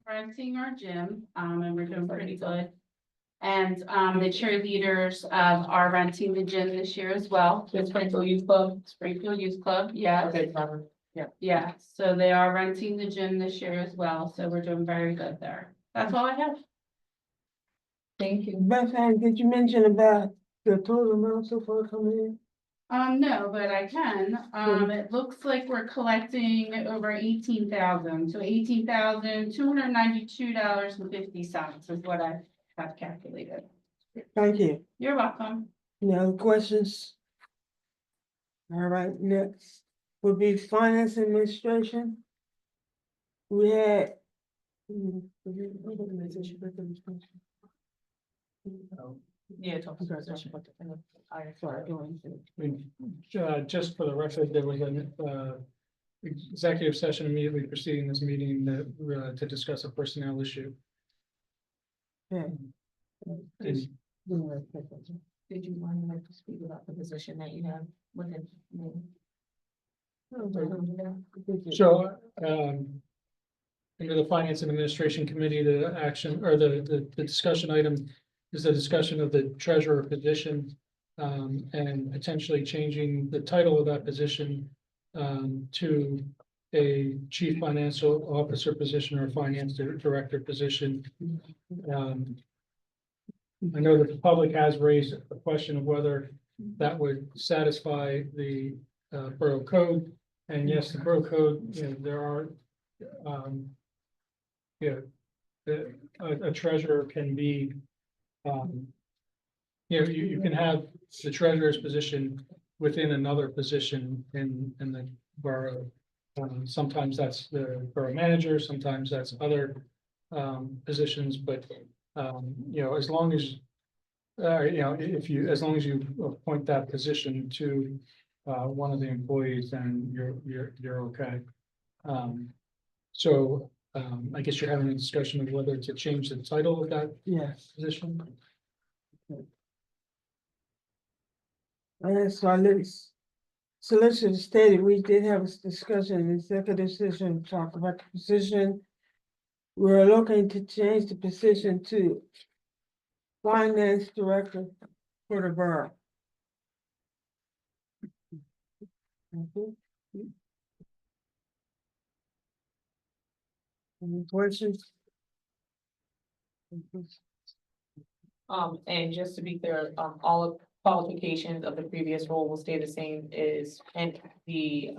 Renting our gym, and we're doing pretty good. And, the cheerleaders, are renting the gym this year as well. The Springfield Youth Club, yes. Okay, Robert. Yeah, so they are renting the gym this year as well, so we're doing very good there. That's all I have. Thank you. Beth Ann, did you mention about the total amount so far coming in? No, but I can. It looks like we're collecting over 18,000, so $18,292.50 is what I have calculated. Thank you. You're welcome. Any other questions? All right, next would be finance administration. We had. Yeah, talk about Just for the record, there was an executive session immediately preceding this meeting that to discuss a personnel issue. Okay. And Did you want to speak about the position that you have within? So, under the Finance and Administration Committee, the action or the discussion item is the discussion of the treasurer position. And potentially changing the title of that position to a chief financial officer position or finance director position. I know that the public has raised a question of whether that would satisfy the Borough Code. And yes, the Borough Code, there are, a treasurer can be, you can have the treasurer's position within another position in the borough. Sometimes that's the borough manager, sometimes that's other positions, but as long as as long as you appoint that position to one of the employees, then you're okay. So I guess you're having a discussion of whether to change the title of that Yes. position. And so our list solicitor stated, we did have a discussion, executive session, talk about the position. We're looking to change the position to finance director for the borough. Any questions? And just to be clear, all of qualifications of the previous role will stay the same and the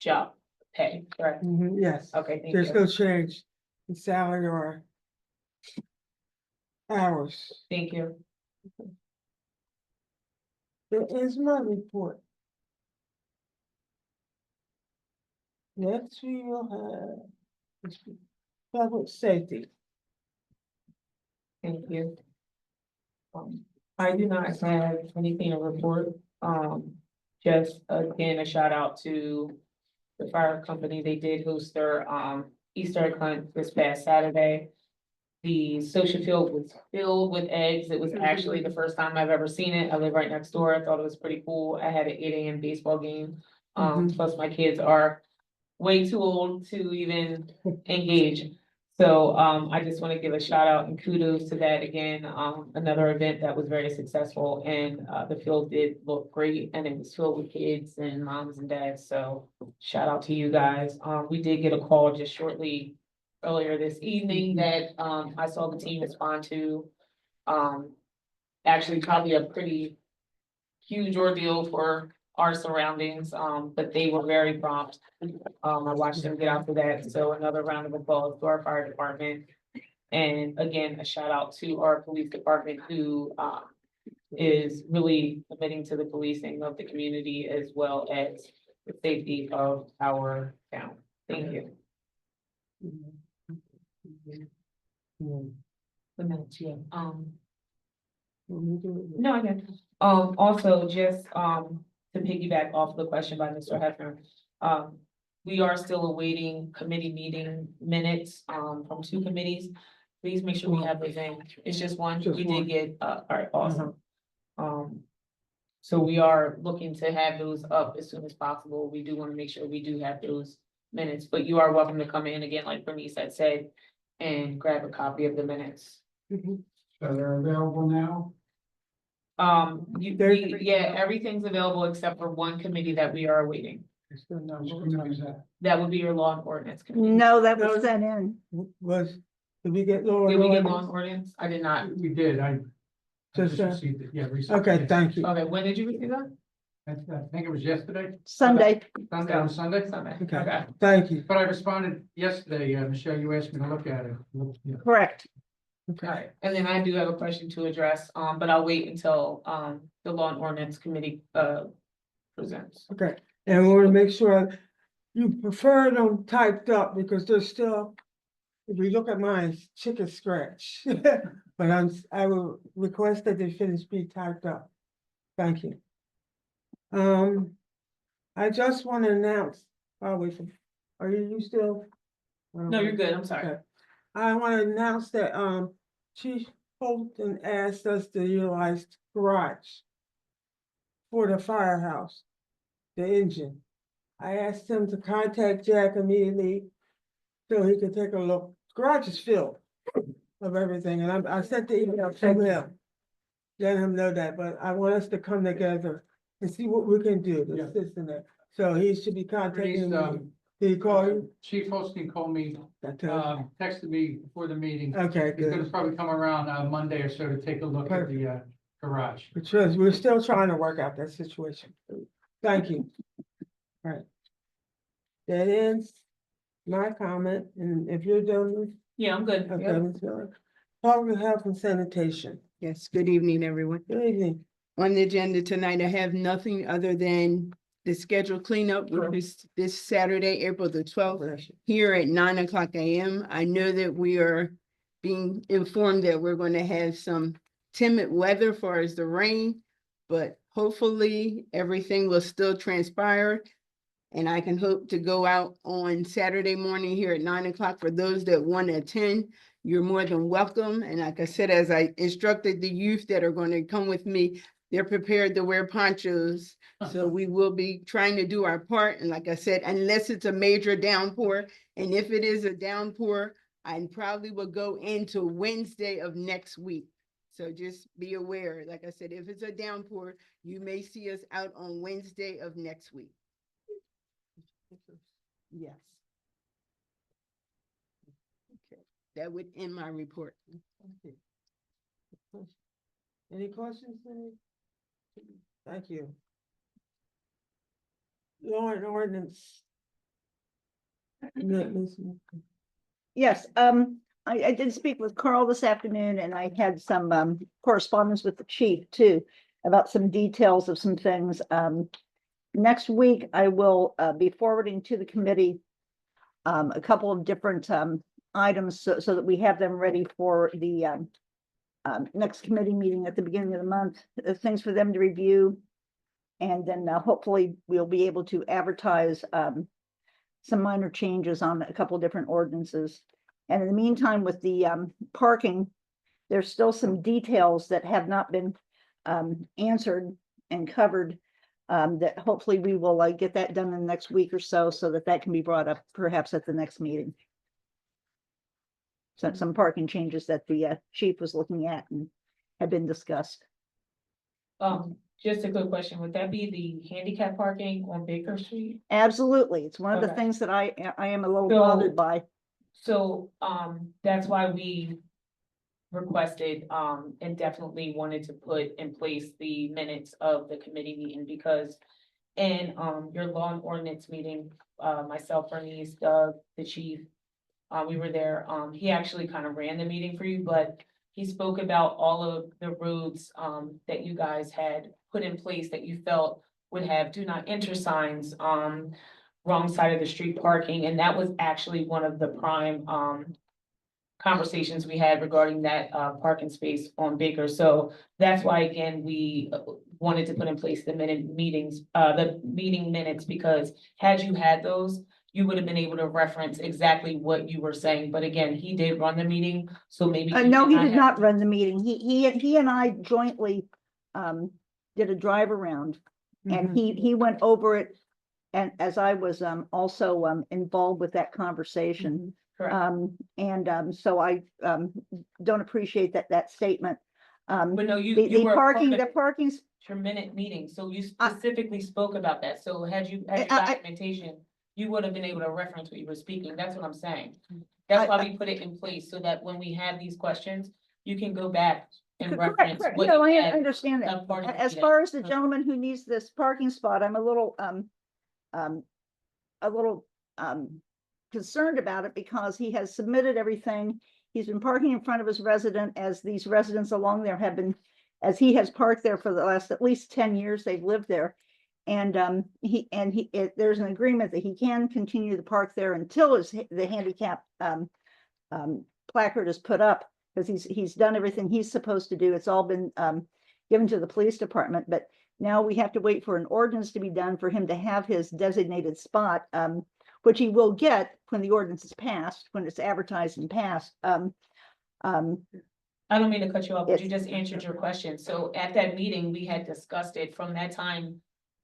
job pay, correct? Yes, Okay, thank there's you. no change in salary or hours. Thank you. There is my report. Next, we will have public safety. Thank you. I do not have anything to report. Just again, a shout out to the fire company. They did host their Easter egg hunt this past Saturday. The social field was filled with eggs. It was actually the first time I've ever seen it. I live right next door. I thought it was pretty cool. I had an 8 a.m. baseball game. Plus my kids are way too old to even engage. So I just want to give a shout out and kudos to that again. Another event that was very successful, and the field did look great, and it was filled with kids and moms and dads. So shout out to you guys. We did get a call just shortly earlier this evening that I saw the team respond to. Actually, probably a pretty huge ordeal for our surroundings, but they were very prompt. I watched them get out for that, so another round of applause to our fire department. And again, a shout out to our police department who is really committing to the policing of the community as well as the safety of our town. Thank you. The minutes, yeah. No, I didn't. Also, just to piggyback off the question by Mr. Hefner, we are still awaiting committee meeting minutes from 2 committees. Please make sure we have those in. It's just one. Just We one. did get, all right, awesome. So we are looking to have those up as soon as possible. We do want to make sure we do have those minutes, but you are welcome to come in again, like Bernice had said, and grab a copy of the minutes. Mhm. So they're available now? Everything's available except for one committee that we are awaiting. Which committee is that? That would be your law and ordinance committee. No, that was No. sent in. Was, did we get Laura? Did we get law and ordinance? I did not. We did, I Just, just received it, yeah, recently. Okay, thank you. Okay, when did you receive that? I think it was yesterday, Sunday. on Sunday. Sunday. Okay. Okay. Thank you. But I responded yesterday, Michelle, you asked me to look at it. Yeah. Correct. Okay. Alright, and then I do have a question to address, but I'll wait until, the law and ordinance committee, presents. Okay, and we want to make sure you prefer them typed up because there's still, if you look at mine, it's chicken scratch. But I will request that they finish be typed up. Thank you. I just want to announce, are you still? No, you're good, I'm sorry. Okay. I want to announce that, Chief Fulton asked us to utilize garage for the firehouse, the engine. I asked him to contact Jack immediately so he could take a look. Garage is filled of everything, and I sent the email to him. Let him know that, but I want us to come together and see what we can do to Yeah. assist in that. So he should be contacting me. Bernice, Did he call you? Chief Holstein called me, texted me before the meeting. Okay, He's gonna good. probably come around, Monday or so to take a look at the, garage. Because we're still trying to work out that situation. Thank you. All right. That ends my comment, and if you're done, Yeah, I'm good. okay, Ms. Miller. Public health and sanitation. Yes, good evening, everyone. Good evening. On the agenda tonight, I have nothing other than the scheduled cleanup, which is this Saturday, April the 12th, here at 9:00 a.m. I know that we are being informed that we're going to have some timid weather as far as the rain, but hopefully everything will still transpire. And I can hope to go out on Saturday morning here at 9:00. For those that want to attend, you're more than welcome. And like I said, as I instructed the youth that are going to come with me, they're prepared to wear ponchos. So we will be trying to do our part. And like I said, unless it's a major downpour, and if it is a downpour, I probably will go into Wednesday of next week. So just be aware, like I said, if it's a downpour, you may see us out on Wednesday of next week. Yes. Okay, that would end my report. Any questions? Cindy? Thank you. Law and ordinance. Ms. Yes, I did speak with Carl this afternoon and I had some correspondence with the chief too about some details of some things. Next week, I will be forwarding to the committee a couple of different items so that we have them ready for the next committee meeting at the beginning of the month, things for them to review. And then hopefully we'll be able to advertise some minor changes on a couple of different ordinances. And in the meantime, with the parking, there's still some details that have not been answered and covered, that hopefully we will get that done in the next week or so that can be brought up perhaps at the next meeting. So some parking changes that the chief was looking at and had been discussed. Just a quick question, would that be the handicap parking on Baker Street? Absolutely. It's one of the Okay. things that I am a little So- bothered by. So, that's why we requested, and definitely wanted to put in place the minutes of the committee meeting, because in, your law and ordinance meeting, myself, Bernice, Doug, the chief, we were there. He actually kind of ran the meeting for you, but he spoke about all of the roads, that you guys had put in place that you felt would have do not enter signs, wrong side of the street parking, and that was actually one of the prime, conversations we had regarding that, parking space on Baker. So that's why, again, we wanted to put in place the the meeting minutes, because had you had those, you would have been able to reference exactly what you were saying. But again, he did run the meeting, so maybe. No, he did have- not run the meeting. He and I jointly did a drive around. And he went over it and as I was, also, involved with that conversation. Correct. So I, don't appreciate that statement. But no, you The were part parking, of the parking's, your minute meeting, so you I- specifically spoke about that, so had you I- documentation, you would have been able to reference what you were speaking, that's what I'm saying. That's why we put it in place, so that when we have these questions, you can go back and correct, reference correct. what No, you I had. understand that. a part of the As meeting. far as the gentleman who needs this parking spot, I'm a little, a little, concerned about it because he has submitted everything. He's been parking in front of his resident, as these residents along there have been, as he has parked there for the last at least 10 years, they've lived there. And there's an agreement that he can continue to park there until the handicap placard is put up, because he's done everything he's supposed to do. It's all been given to the police department, but now we have to wait for an ordinance to be done for him to have his designated spot, which he will get when the ordinance is passed, when it's advertised and passed. I don't mean to cut you off, but you Yes. just answered your question, so at that meeting, we had discussed it from that time.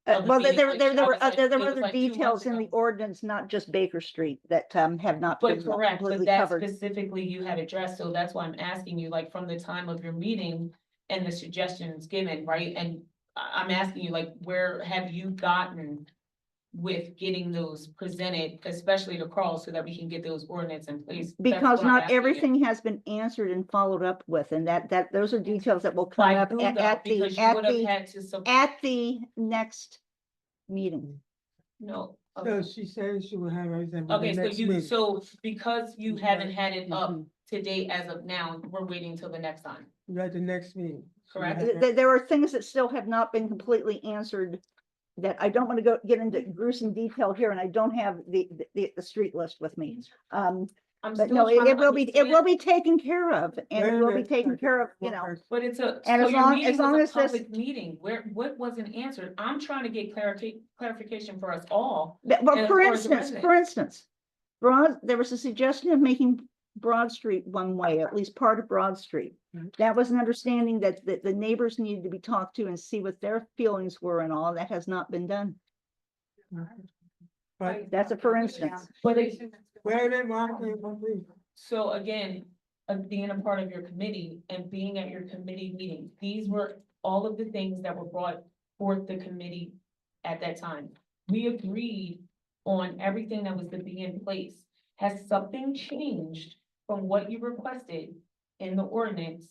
Of the Well, meeting, there which there I were was like- there it were was other like 2 months details in the ago. ordinance, not just Baker Street, that have not But been correct, but completely that covered. specifically you had addressed, so that's why I'm asking you, like, from the time of your meeting and the suggestions given, right? And I'm asking you, like, where have you gotten with getting those presented, especially to Carl, so that we can get those ordinance in place? That's Because what I'm not asking you. everything has been answered and followed up with, and those are details that will come By up who, at though? Because you would have had to, at the next meeting. no. So Okay. she said she will have everything. by the Okay, so next you, meeting. so because you haven't had it up Mhm. to date as of now, we're waiting till the next time. At the next meeting. She will Correct. have There are things that still have not been completely answered, that I don't want to get into gruesome detail here, and I don't have the street list with me. I'm But still no, trying it to will be understand. taken care of, and it Wait a will be minute, taken okay, care of, one person. But it's a, And so as your long- meeting as long was as a this- public meeting, what wasn't answered? I'm trying to get clarification for us all. Well, And for as far as the instance, there was a suggestion of making Broad Street one way, at least part of Broad Street. Mhm. That was an understanding that the neighbors needed to be talked to and see what their feelings were and all, and that has not been done. But, That's a for instance. But it's, wait a minute, Monica, please. so again, being a part of your committee and being at your committee meeting, these were all of the things that were brought forth the committee at that time. We agreed on everything that was to be in place. Has something changed from what you requested in the ordinance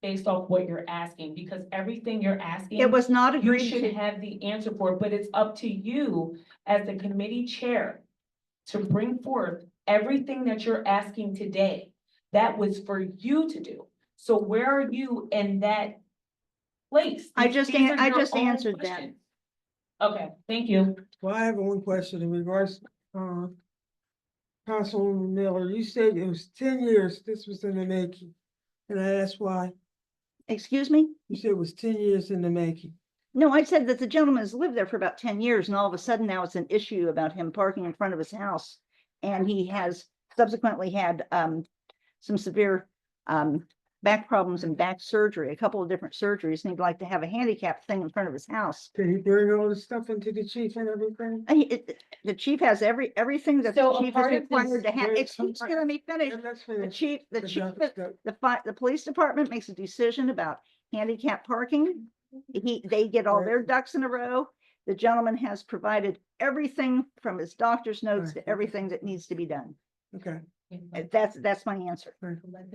based off what you're asking? Because everything you're asking. It was not You agreed should to. have the answer for it, but it's up to you as the committee chair to bring forth everything that you're asking today. That was for you to do. So where are you in that place? I These just are your just own answered that. questions. Okay, thank you. Well, I have one question in regards, Councilwoman Miller, you said it was 10 years this was in the making. And I asked why. Excuse me? You said it was 10 years in the making. No, I said that the gentleman has lived there for about 10 years, and all of a sudden now it's an issue about him parking in front of his house. And he has subsequently had some severe back problems and back surgery, a couple of different surgeries, and he'd like to have a handicap thing in front of his house. Did he bring all the stuff into the chief and everything? The chief has everything that So the a chief is part of required this- to have. Wait, Excuse some- me, let me finish. Let's The finish. chief, But y'all- the police department makes a decision about handicap parking. They get all their ducks in a row. The gentleman has provided everything from his doctor's notes to Right. everything that needs to be done. Okay. That's my answer.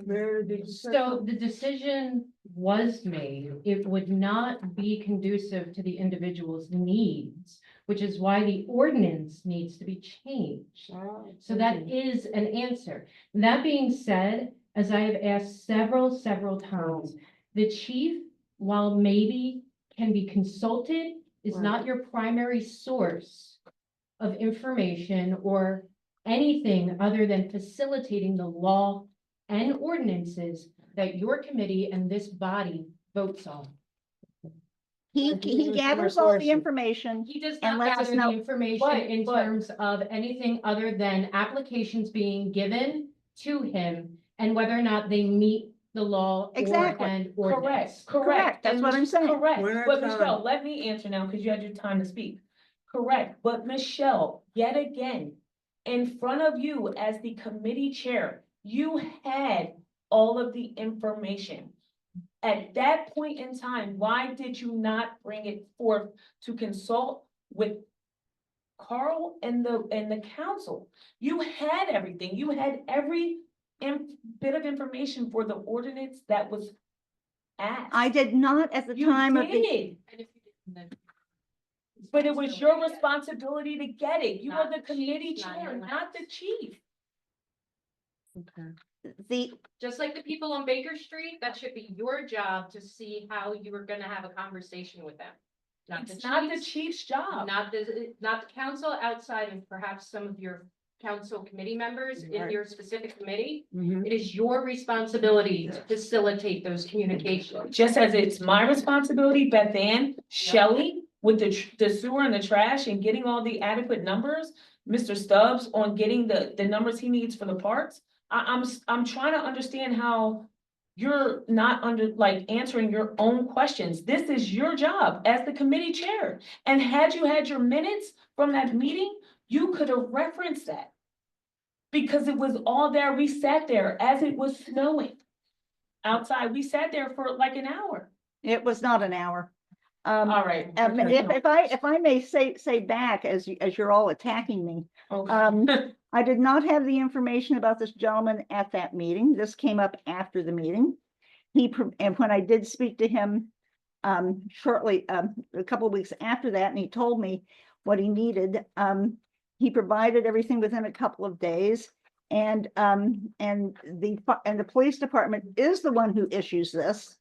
Mary, did you say? So the decision was made, it would not be conducive to the individual's needs, which is why the ordinance needs to be changed. So that is an answer. That being said, as I have asked several times, the chief, while maybe can be consulted, is not your primary source of information or anything other than facilitating the law and ordinances that your committee and this body votes on. He gathers all the information. He does And not lets us gather know- the information in But- terms of anything other than applications being given to him and whether or not they meet the law Exactly. and ordinance. Correct. That's And what I'm saying. Correct, One at a but time. Michelle, let me answer now, because you had your time to speak. Correct, but Michelle, yet again, in front of you as the committee chair, you had all of the information. At that point in time, why did you not bring it forth to consult with Carl and the council? You had everything, you had every bit of information for the ordinance that was asked. I did not at the You time of the, did. But it was your responsibility to get it. You are Not the the committee chief, not chair, your not the chief. the, Just like the people on Baker Street, that should be your job to see how you were gonna have a conversation with them. Not the It's not the chief's, chief's job. not the council outside of perhaps some of your council committee members in Right. your specific committee. Mhm. It is your responsibility to facilitate those communications. Just as it's my responsibility, Beth Ann, Shelley, with the sewer and the trash and getting all the adequate numbers, Mr. Stubbs on getting the numbers he needs for the parks. I'm trying to understand how you're not answering your own questions. This is your job as the committee chair. And had you had your minutes from that meeting, you could have referenced that. Because it was all there. We sat there as it was snowing outside. We sat there for like an hour. it was not an hour. All right. If I may say back as you're all attacking me, Okay. I did not have the information about this gentleman at that meeting. This came up after the meeting. And when I did speak to him shortly, a couple of weeks after that, and he told me what he needed, he provided everything within a couple of days. And the police department is the one who issues this.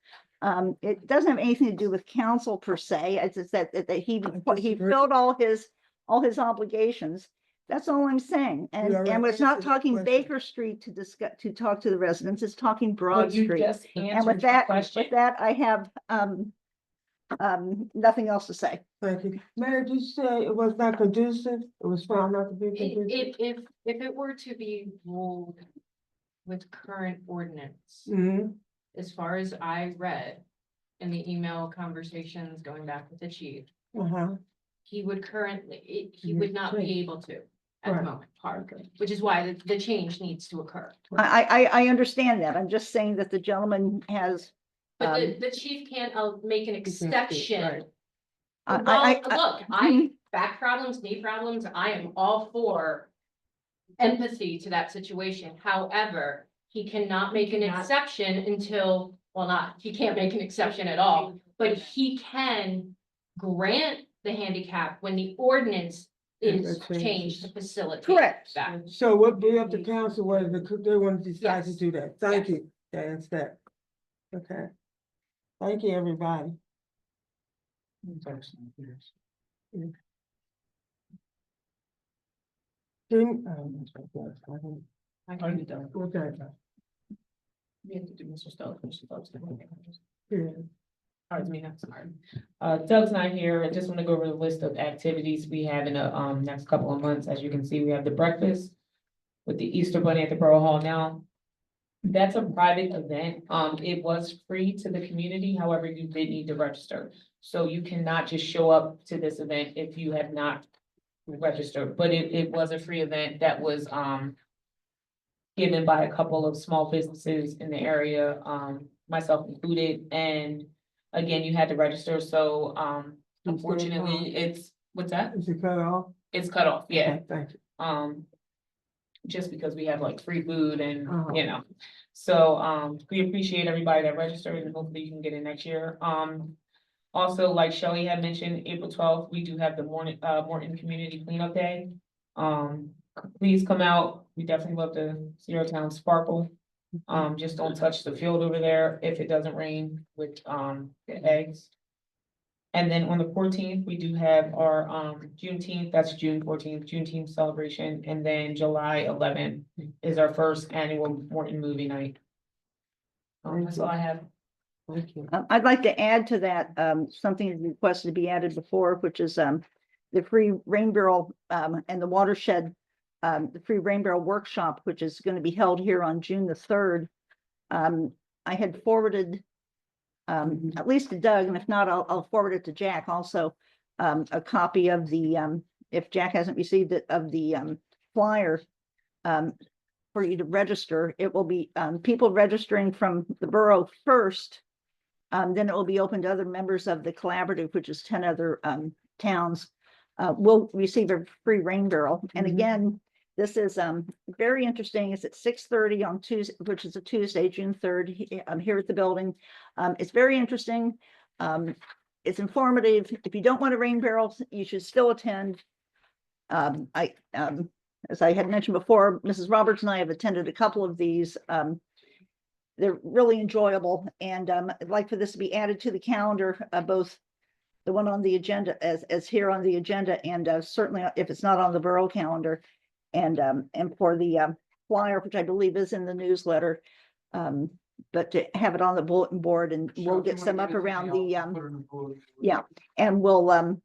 It doesn't have anything to do with council per se. It's just that he disagree. filled all his obligations. That's all I'm saying. And You already it's not answered that talking question. Baker Street to talk to the residents. It's talking Broad But you Street. just And answered with your that, question. I have nothing else to say. Thank you. Mayor, did you say it was not conducive? It was found not to be conducive? If it were to be ruled with current ordinance, Mhm. as far as I read in the email conversations going back with the chief, Uh-huh. he would currently, he Mhm. would not be able to at the Right. moment, which is why the change needs to occur. I understand that. I'm just saying that the gentleman has, But the chief can't make an right. exception. I- Well, I- look, back problems, knee problems, I am all for empathy to that situation. However, he cannot make an exception until, he can't make an exception at all, but he can grant the handicap when the ordinance is That changes. changed to facilitate Correct. that. So what be up to council whether they want to decide to Yes. do that? Thank Yes. you. That's that. Okay. Thank you, everybody. Jim, I can be done. okay. We have to do Mr. Stubbs. Mr. Stubbs. Yeah. Pardon me, I'm sorry. Doug's not here. I just want to go over the list of activities we have in the next couple of months. As you can see, we have the breakfast with the Easter Bunny at the Borough Hall now. That's a private event. It was free to the community. However, you did need to register. So you cannot just show up to this event if you have not registered. But it was a free event that was given by a couple of small businesses in the area, myself included. And again, you had to register. So unfortunately, it's, what's that? Is it cut off? It's cut off, yeah. Okay, thank you. Just because we have like free food and, Uh-huh. you know, so, we appreciate everybody that registered and hopefully you can get in next year. Also, like Shelley had mentioned, April 12th, we do have the Morton Community Cleanup Day. Please come out. We definitely love to see our town sparkle. Just don't touch the field over there if it doesn't rain with, the eggs. And then on the 14th, we do have our Juneteenth, that's June 14th, Juneteenth celebration, and then July 11th is our first annual Morton movie night. That's all I have. Thank you. I'd like to add to that, something requested to be added before, which is the free rain barrel and the watershed, the free rain barrel workshop, which is going to be held here on June the 3rd. I had forwarded at least to Doug, and if not, I'll forward it to Jack also. a copy of the, if Jack hasn't received it, of the, flyer, for you to register. It will be, people registering from the borough first. Then it will be open to other members of the collaborative, which is 10 other, towns. Will receive a free rain barrel. And Mhm. again, this is, very interesting. It's at 6:30 on Tuesday, which is a Tuesday, June 3rd, here at the building. It's very interesting. It's informative. If you don't want a rain barrel, you should still attend. As I had mentioned before, Mrs. Roberts and I have attended a couple of these. They're really enjoyable, and I'd like for this to be added to the calendar, both the one on the agenda as here on the agenda, and certainly if it's not on the borough calendar, and for the flyer, which I believe is in the newsletter, but to have it on the bulletin board, and Sure, we'll if you get wanna some give up it to me, around I'll the put it in the bulletin. yeah, and we'll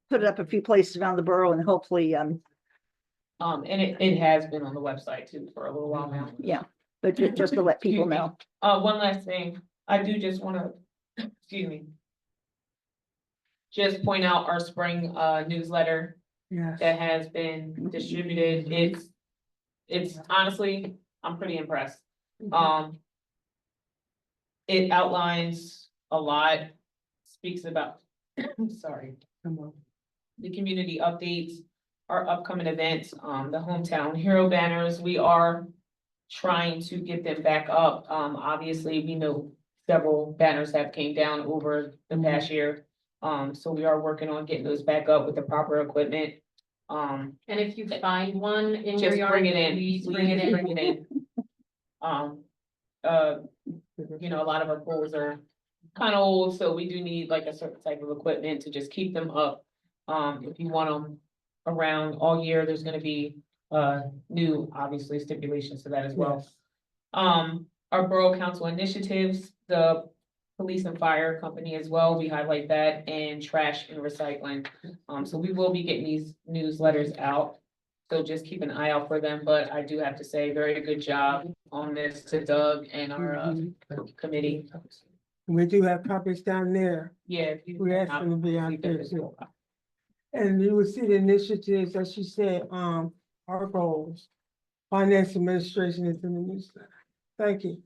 put it up a few places around the borough, and hopefully And it has been on the website too for a little while now. yeah, but just to let people know. One last thing, I do just wanna, excuse me. Just point out our spring newsletter Yes. that has been distributed. It's honestly, I'm pretty impressed. It outlines a lot, speaks about, sorry, Come on. the community updates, our upcoming events, the hometown hero banners. We are trying to get them back up. Obviously, we know several banners have came down over the past year. So we are working on getting those back up with the proper equipment. And if you find one in your Just yard, bring it in, please bring bring it in. it in. You know, a lot of our poles are kind of old, so we do need like a certain type of equipment to just keep them up. If you want them around all year, there's gonna be new, obviously, stipulations to that as well. Our borough council initiatives, the police and fire company as well, we highlight that, and trash and recycling. So we will be getting these newsletters out. So just keep an eye out for them, but I do have to say, very good job on this to Doug and our committee. We do have copies down there, Yeah. if you- We asked them to be out there too. and you will see the initiatives, as she said, our goals. Finance administration is in the newsletter. Thank you.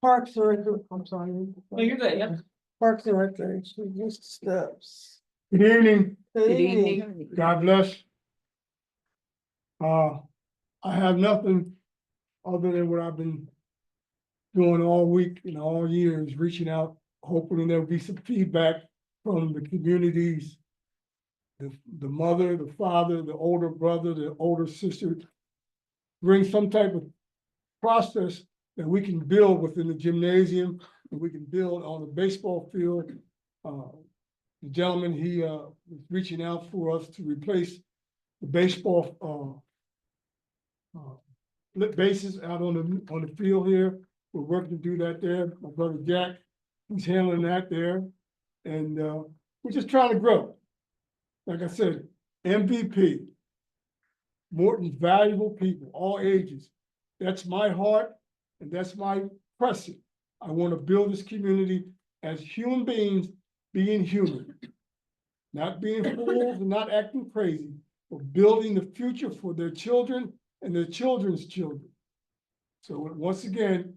Parks and I'm sorry. No, you're good, yep. Parks and Recreation, Mr. Stubbs. Good evening, Good evening. God bless. I have nothing other than what I've been doing all week and all years, reaching out, hoping there'll be some feedback from the communities. The mother, the father, the older brother, the older sister. Bring some type of process that we can build within the gymnasium, that we can build on the baseball field. The gentleman, he was reaching out for us to replace the baseball lit bases out on the field here. We're working to do that there. My brother Jack, he's handling that there. And we're just trying to grow. Like I said, MVP. Morton's valuable people, all ages. That's my heart and that's my pressing. I want to build this community as human beings being human. Not being fools and not acting crazy, but building the future for their children and their children's children. So once again,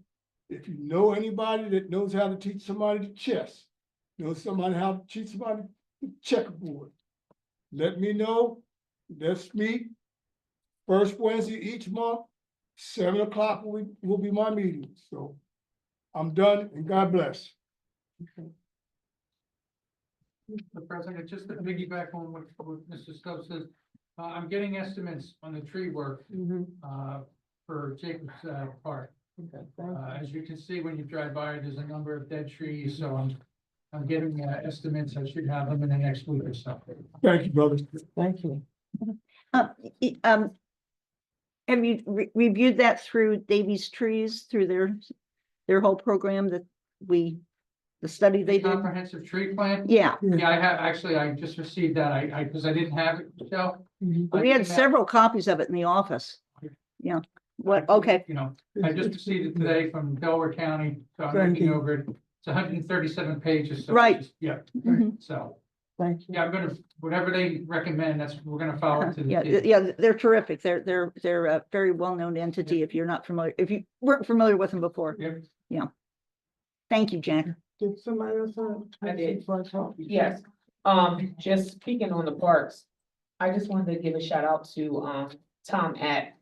if you know anybody that knows how to teach somebody chess, knows somebody how to teach somebody checkerboard, let me know. Let's meet. First Wednesday each month, 7 o'clock will be my meeting. So I'm done and God bless. Mr. President, just to piggyback on what Mr. Stubbs says, I'm getting estimates on the tree work, for Jacobs, Park. As you can see, when you drive by, there's a number of dead trees, so I'm getting, estimates. I should have them in the next week or so. Thank you, brother. Thank you. Have you reviewed that through Davies Trees, through their whole program that the study they did? Comprehensive tree plan? Yeah, Yeah, I have, actually, I just received that, because I didn't have it, Michelle. we had several copies of it in the office. Yeah, what, okay, You know, I just received it today from Delaware County, so I'm Thank looking you. over it. It's 137 pages. So Right. Yeah, Mhm. so, Thank you. yeah, I'm gonna, whatever they recommend, we're gonna follow to the Yeah, T. yeah, they're terrific. They're a very well-known entity if you're not familiar, if you weren't familiar with them before. Yep. Thank you, Jack. Did somebody else? I did. Before I talk? Yes, just speaking on the parks, I just wanted to give a shout out to, Tom App.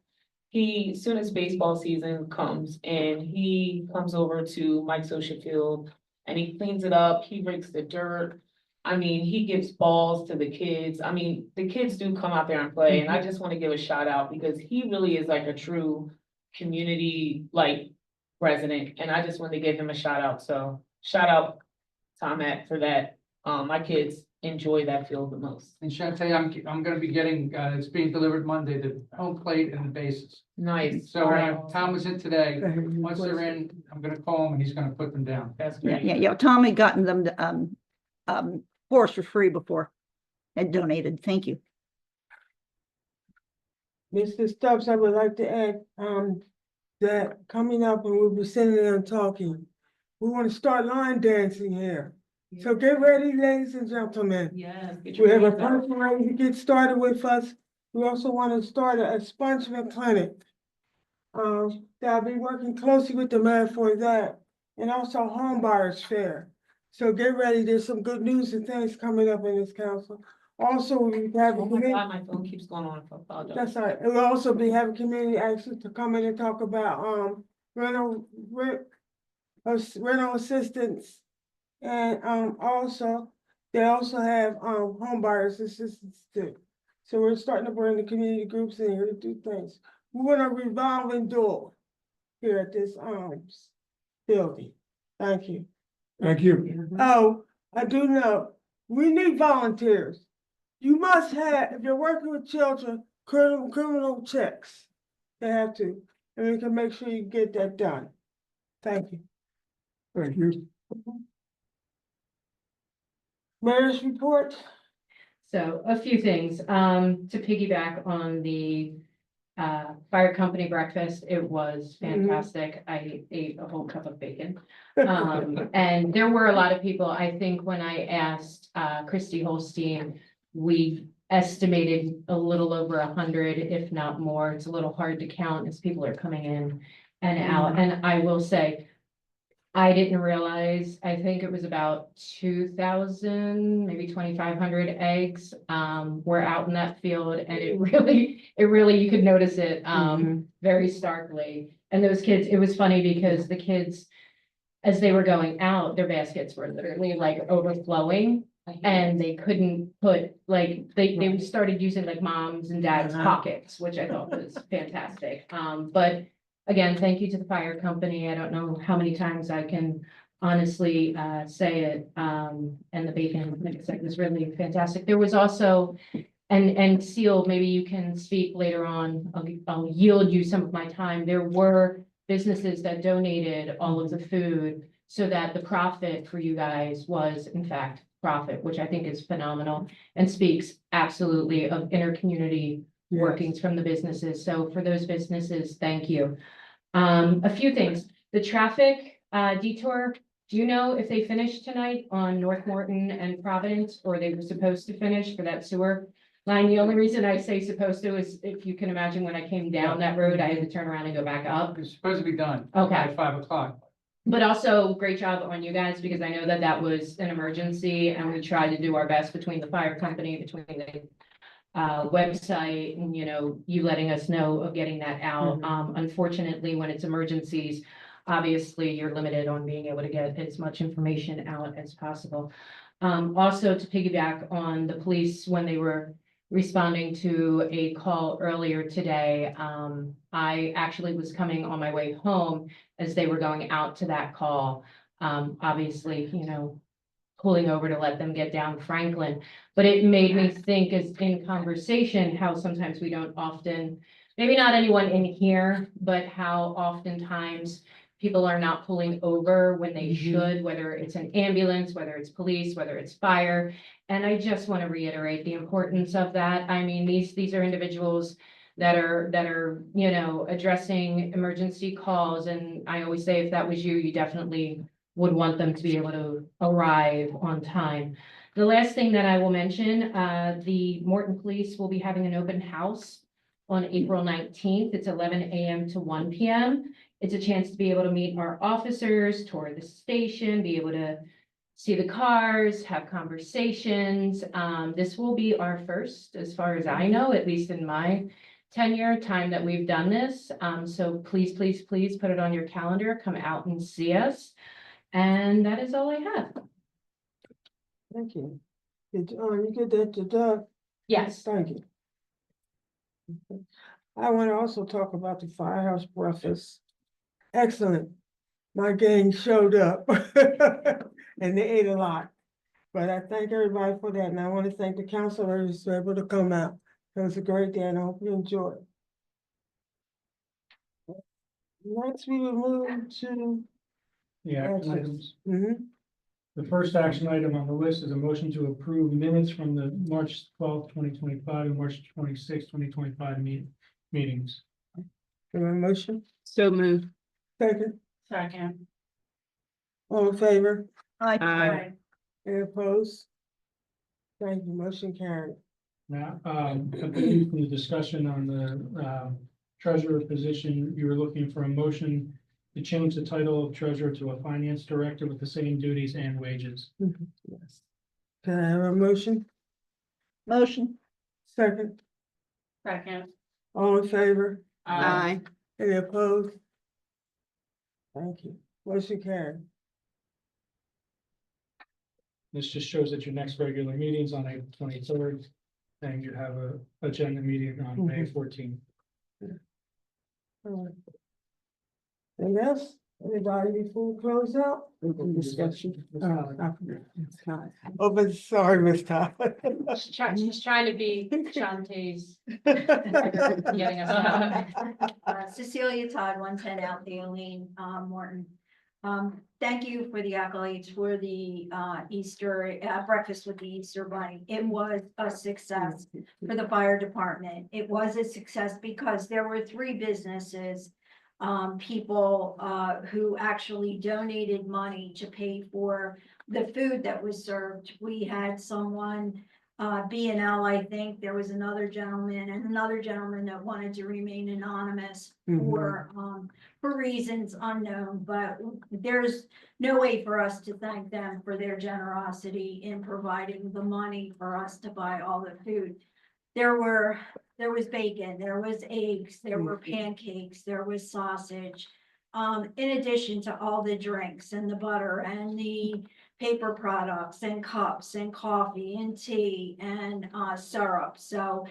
He, soon as baseball season comes and he comes over to Mike's Ocean Field and he cleans it up, he rakes the dirt. I mean, he gives balls to the kids. I mean, the kids do come out there and play, and I just want to give a shout out because he really is like a true community, like, resident, and I just wanted to give him a shout out. So shout out Tom App for that. My kids enjoy that field the most. And Shantae, I'm gonna be getting, it's being delivered Monday, the home plate and the bases. Nice. So Tom was in today. Go ahead. Once they're in, I'm gonna call him and he's gonna put them down. That's Yeah, great. yeah. Tom had gotten them, for us for free before and donated. Thank you. Mr. Stubbs, I would like to add, that coming up and we'll be sitting there and talking. We want to start line dancing here. So get ready, ladies and gentlemen. Yes. We have a person ready to get started with us. We also want to start a expungement clinic. I'll be working closely with the mayor for that, and also home buyers fair. So get ready, there's some good news and things coming up in this council. Also, we have a Oh my committee. God, my phone keeps going on. I apologize. That's all right. And we'll also be having community action to come in and talk about, rental assistance. And, also, they also have, home buyers assistance too. So we're starting to bring the community groups in here to do things. We want a revolving door here at this, building. Thank you. Thank you. Oh, I do know, we need volunteers. You must have, if you're working with children, criminal checks. They have to, and we can make sure you get that done. Thank you. Thank you. Mayor's report? So a few things, to piggyback on the fire company breakfast, it was fantastic. I ate a whole cup of bacon. And there were a lot of people. I think when I asked Christy Holstein, we estimated a little over 100, if not more. It's a little hard to count as people are coming in and out. And I will say, I didn't realize, I think it was about 2,000, maybe 2,500 eggs were out in that field. And it really, you could notice it very starkly. And those kids, it was funny because the kids, as they were going out, their baskets were literally like overflowing. And they couldn't put, like, they started using like mom's and dad's pockets, which I thought was fantastic. But again, thank you to the fire company. I don't know how many times I can honestly say it. And the bacon, like I said, was really fantastic. There was also, and Seal, maybe you can speak later on. I'll yield you some of my time. There were businesses that donated all of the food so that the profit for you guys was in fact profit, which I think is phenomenal and speaks absolutely of inter-community workings from the businesses. So for those businesses, thank you. A few things, the traffic detour, do you know if they finished tonight on North Morton and Providence, or they were supposed to finish for that sewer line? The only reason I say supposed to is if you can imagine when I came down that road, I had to turn around and go back up. It's supposed to be done. Okay. At 5 o'clock. But also great job on you guys, because I know that that was an emergency and we tried to do our best between the fire company, between the website and, you know, you letting us know of getting that out. Unfortunately, when it's emergencies, obviously you're limited on being able to get as much information out as possible. Also to piggyback on the police, when they were responding to a call earlier today, I actually was coming on my way home as they were going out to that call. Obviously, you know, pulling over to let them get down Franklin. But it made me think, as in conversation, how sometimes we don't often, maybe not anyone in here, but how oftentimes people are not pulling over when they should, whether it's an ambulance, whether it's police, whether it's fire. And I just want to reiterate the importance of that. I mean, these are individuals that are, you know, addressing emergency calls. And I always say, if that was you, you definitely would want them to be able to arrive on time. The last thing that I will mention, the Morton Police will be having an open house on April 19th. It's 11 a.m. to 1 p.m. It's a chance to be able to meet our officers, tour the station, be able to see the cars, have conversations. This will be our first, as far as I know, at least in my tenure time that we've done this. So please, please, please put it on your calendar, come out and see us. And that is all I have. Thank you. Did, you get that to Doug? Yes. Thank you. I want to also talk about the firehouse breakfast. Excellent. My gang showed up and they ate a lot. But I thank everybody for that, and I want to thank the counselors who were able to come out. It was a great day, and I hope you enjoyed. Next, we will move to. The action items. Mhm. The first action item on the list is a motion to approve minutes from the March 12th, 2025 and March 26th, 2025 meetings. Give a motion, So moved. second, Second. all in favor, Aye. any opposed? Thank you, motion carried. Now, I believe from the discussion on the treasurer position, you were looking for a motion to change the title of treasurer to a finance director with the same duties and wages. Yes. Can I have a motion, Motion. second, Second. all in favor, Aye. any opposed? Thank you, motion carried. This just shows that your next regular meeting's on April 23rd, and you have a agenda meeting on May 14th. All right. Anything else? Anybody before we close out? Discussion. Open, sorry, Ms. Todd. She's trying to be Shantae's. Getting us out. Cecilia Todd, 110 Althea Lane, Morton. Thank you for the accolades for the Easter breakfast with the Easter Bunny. It was a success for the fire department. It was a success because there were 3 businesses, people who actually donated money to pay for the food that was served. We had someone, B&L, I think, there was another gentleman and another gentleman that wanted to remain anonymous for reasons unknown, but there's no way for us to thank them for their generosity in providing the money for us to buy all the food. There was bacon, there was eggs, there were pancakes, there was sausage. In addition to all the drinks and the butter and the paper products and cups and coffee and tea and syrup. So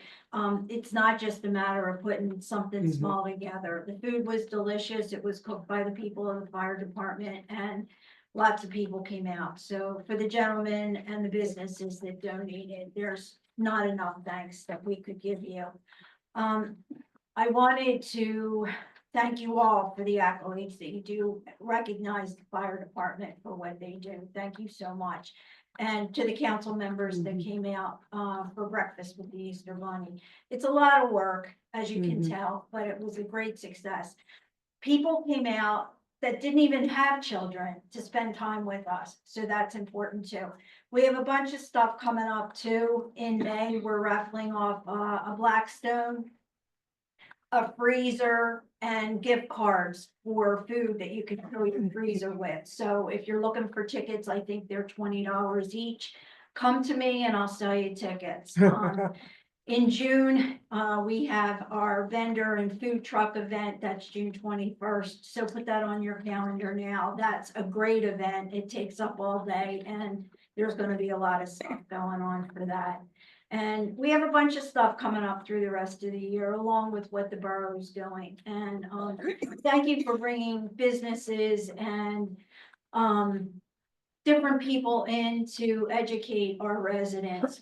it's not just a matter of putting something small together. The food was delicious. It was cooked by the people of the fire department and lots of people came out. So for the gentlemen and the businesses that donated, there's not enough thanks that we could give you. I wanted to thank you all for the accolades that you do recognize the fire department for what they do. Thank you so much. And to the council members that came out for breakfast with the Easter Bunny. It's a lot of work, as you can tell, but it was a great success. People came out that didn't even have children to spend time with us. So that's important too. We have a bunch of stuff coming up too. In May, we're raffling off a Blackstone, a freezer, and gift cards for food that you can fill your freezer with. So if you're looking for tickets, I think they're $20 each. Come to me and I'll sell you tickets. In June, we have our vendor and food truck event. That's June 21st. So put that on your calendar now. That's a great event. It takes up all day and there's going to be a lot of stuff going on for that. And we have a bunch of stuff coming up through the rest of the year, along with what the borough is doing. And thank you for bringing businesses and different people in to educate our residents.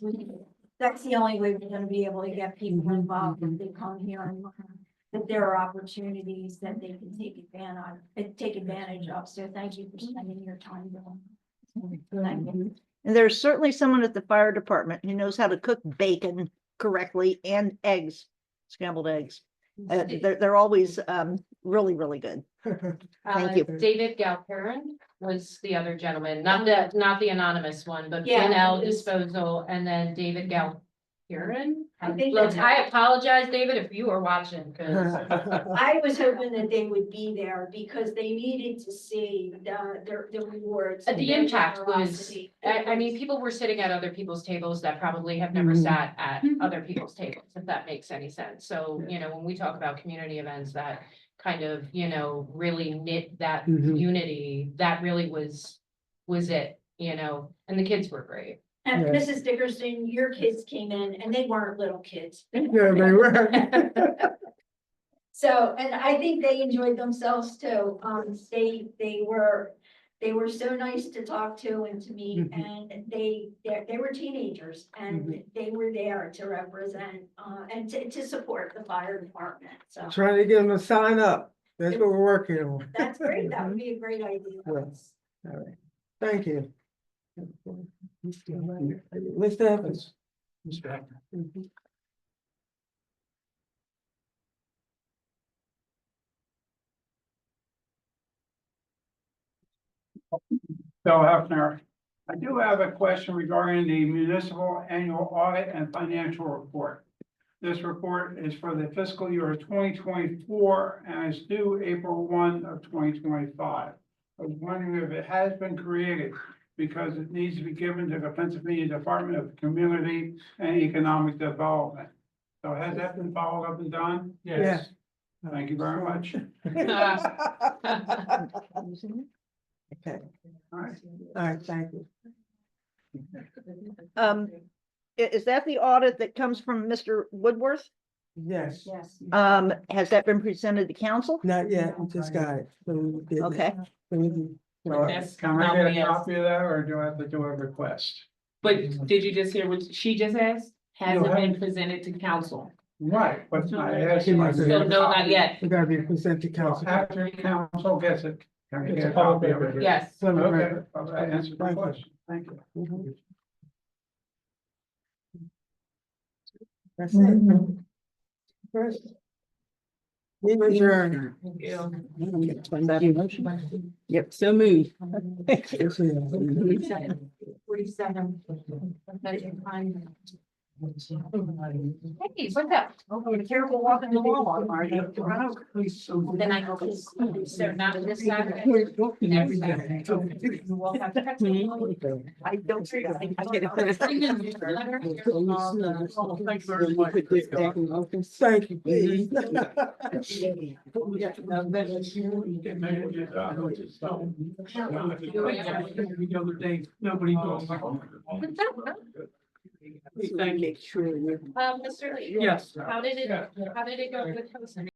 That's the only way we're going to be able to get people involved if they come here and learn that there are opportunities that they can take advantage of. So thank you for spending your time doing. Thank you. And there's certainly someone at the fire department who knows how to cook bacon correctly and eggs, scrambled eggs. They're always really, really good. Thank you. David Galperin. was the other gentleman, not the anonymous one, but Yeah, BNL it is. Disposal, and then David Galpiran. I think Look, that's- I apologize, David, if you are watching, because I was hoping that they would be there because they needed to see the rewards. of the their impact was, generosity. I mean, people were sitting at other people's tables that probably have never Mhm. sat at other people's tables, if that makes any sense. So, you know, when we talk about community events that kind of, you know, really knit that Mhm. unity, that really was it, you know, and the kids were great. And Yeah. Mrs. Dickerson, your kids came in and they weren't little kids. Yeah, they were. So, and I think they enjoyed themselves too. They were so nice to talk to and to meet, Mhm. and they were teenagers and they were there to represent, and to support the fire department, so. Trying to get them to sign up. That's what we're working on. That's great, that would be a great idea. Yes. All right. Thank you. Mr. Evans. Mr. Hackner. Bill Hefner. I do have a question regarding the municipal annual audit and financial report. This report is for the fiscal year of 2024 and is due April 1 of 2025. I was wondering if it has been created because it needs to be given to the Pennsylvania Department of Community and Economic Development. So has that been followed up and done? Yes. Thank you very much. Okay, All right. all right, thank you. Is that the audit that comes from Mr. Woodworth? Yes, Yes. Has that been presented to council? not yet, we just got it. So we will get it. Okay, So we can- So can I get a copy of that or do I have to do a request? But did you just hear what she just asked? Has it been presented to council? Right, but I asked you. So So no, not yet. We gotta be presented to council. After council gets it, can I It's get a a copy public of it? record. Yes. So we Okay, record. well, that answered my Thank you. question. Thank you. Mhm. That's it. First. We adjourn. Yep, so moved. 47. Hey, what's up? Oh, careful walking the wall, are you? Then I go, so not this Saturday. Next Saturday. You will have to text me. I don't. I get it. Thank you, please. The other day, nobody knows. Make sure. Mr. Lee. Yes. How did it go with Hosen?